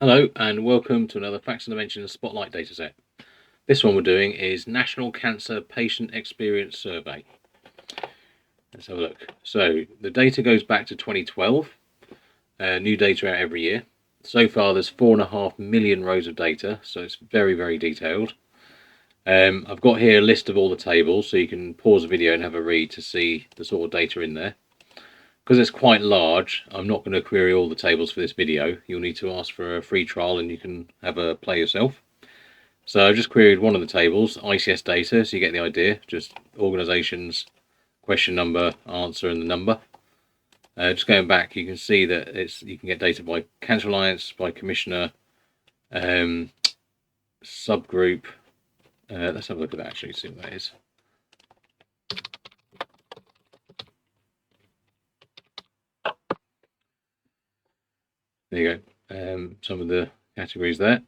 Hello and welcome to another Facts and Dimensions Spotlight Dataset. This one we're doing is National Cancer Patient Experience Survey. Let's have a look. So the data goes back to 2012. New data out every year. So far there's 4.5 million rows of data, so it's very, very detailed. I've got here a list of all the tables, so you can pause the video and have a read to see the sort of data in there. Because it's quite large, I'm not going to query all the tables for this video. You'll need to ask for a free trial and you can have a play yourself. So I've just queried one of the tables, ICS data, so you get the idea, just organisations, question number, answer and the number. Just going back, you can see that you can get data by Cancer Alliance, by Commissioner, subgroup. Let's have a look at that actually, see what that is. There you go, some of the categories there.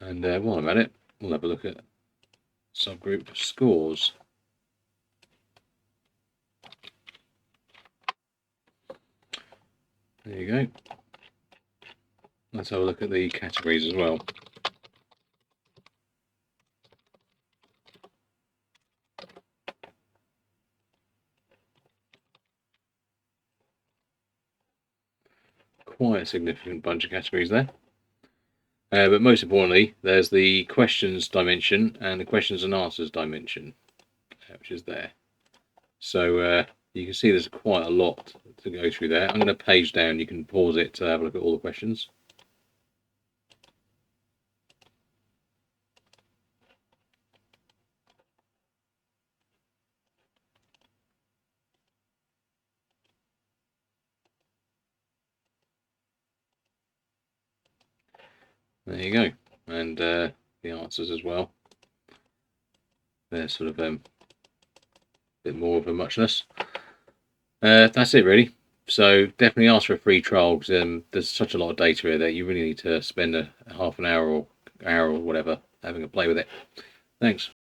And while I'm at it, we'll have a look at subgroup scores. There you go. Let's have a look at the categories as well. Quite a significant bunch of categories there. But most importantly, there's the questions dimension and the questions and answers dimension, which is there. So you can see there's quite a lot to go through there. I'm going to page down. You can pause it to have a look at all the questions. There you go. And the answers as well. They're sort of a bit more of a muchness. That's it really. So definitely ask for a free trial because there's such a lot of data here that you really need to spend a half an hour or whatever having a play with it. Thanks.